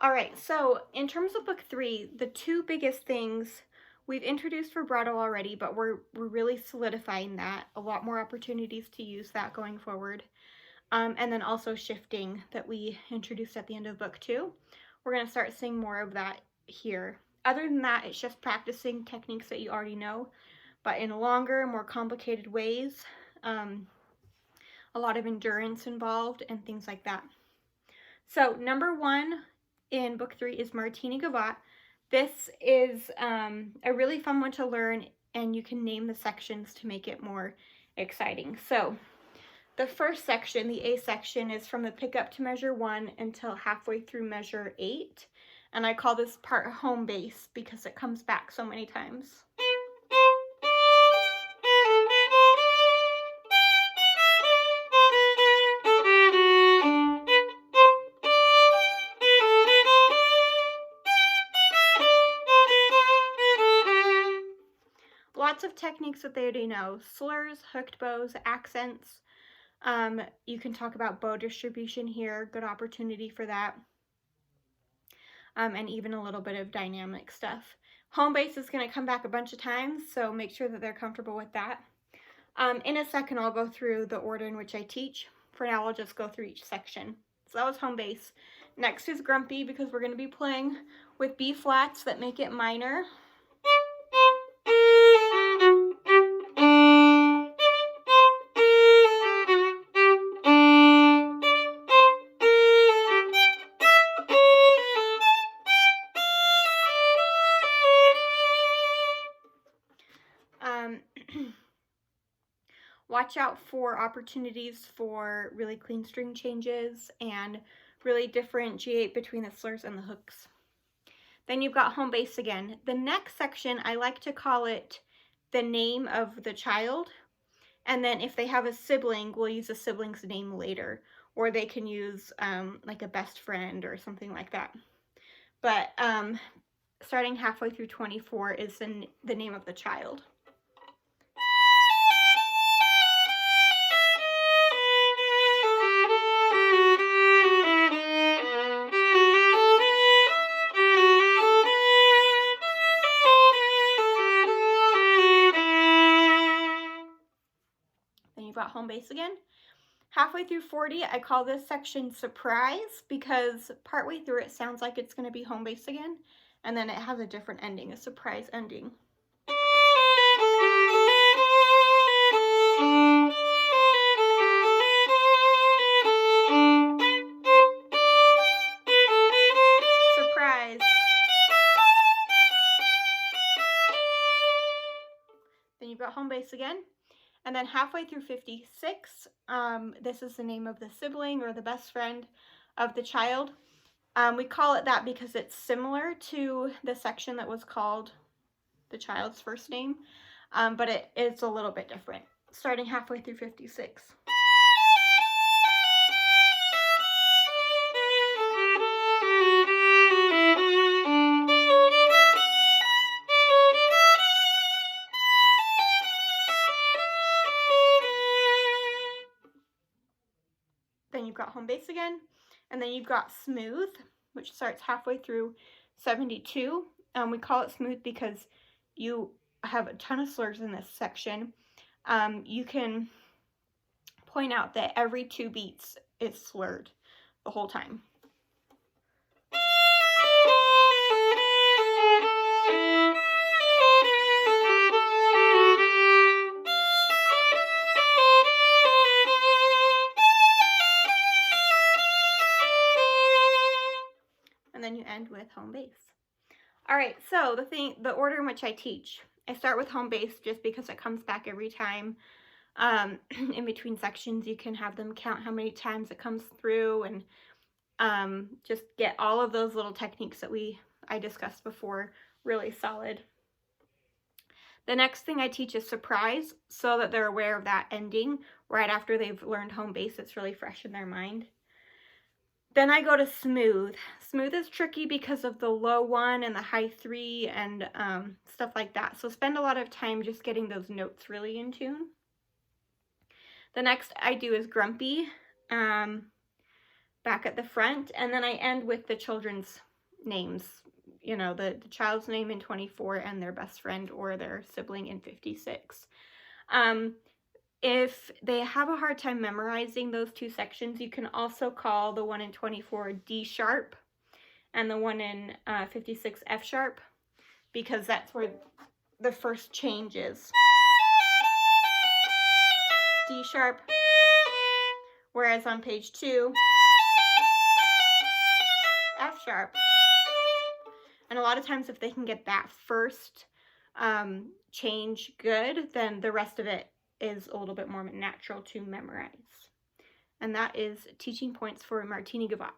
All right, so in terms of book 3, the two biggest things we've introduced vibrato already, but we're really solidifying that. A lot more opportunities to use that going forward. And then also shifting that we introduced at the end of book 2. We're going to start seeing more of that here. Other than that, it's just practicing techniques that you already know, but in longer, more complicated ways. A lot of endurance involved and things like that. So number 1 in book 3 is Martini Gavotte. This is a really fun one to learn, and you can name the sections to make it more exciting. So the first section, the A section, is from the pick up to measure 1 until halfway through measure 8. And I call this part home base because it comes back so many times. Lots of techniques that they already know. Slurs, hooked bows, accents. You can talk about bow distribution here. Good opportunity for that. And even a little bit of dynamic stuff. Home base is going to come back a bunch of times, so make sure that they're comfortable with that. In a second, I'll go through the order in which I teach. For now, I'll just go through each section. So that was home base. Next is grumpy, because we're going to be playing with B flats that make it minor. Watch out for opportunities for really clean string changes and really differentiate between the slurs and the hooks. Then you've got home base again. The next section, I like to call it the name of the child. And then if they have a sibling, we'll use a sibling's name later. Or they can use like a best friend or something like that. But starting halfway through 24 is the name of the child. Home base again. Halfway through 40, I call this section surprise, because partway through it sounds like it's going to be home base again, and then it has a different ending, a surprise ending. Surprise. Then you've got home base again. And then halfway through 56, this is the name of the sibling or the best friend of the child. We call it that because it's similar to the section that was called the child's first name, but it's a little bit different, starting halfway through 56. Then you've got home base again, and then you've got smooth, which starts halfway through 72. We call it smooth because you have a ton of slurs in this section. You can point out that every 2 beats is slurred the whole time. And then you end with home base. All right, so the order in which I teach, I start with home base just because it comes back every time. In between sections, you can have them count how many times it comes through, and just get all of those little techniques that I discussed before really solid. The next thing I teach is surprise, so that they're aware of that ending right after they've learned home base. It's really fresh in their mind. Then I go to smooth. Smooth is tricky because of the low 1 and the high 3 and stuff like that. So spend a lot of time just getting those notes really in tune. The next I do is grumpy, back at the front, and then I end with the children's names, you know, the child's name in 24 and their best friend or their sibling in 56. If they have a hard time memorizing those two sections, you can also call the one in 24 D sharp and the one in 56 F sharp, because that's where the first change is. D sharp, whereas on page 2, F sharp. And a lot of times if they can get that first change good, then the rest of it is a little bit more natural to memorize. And that is teaching points for Martini Gavotte.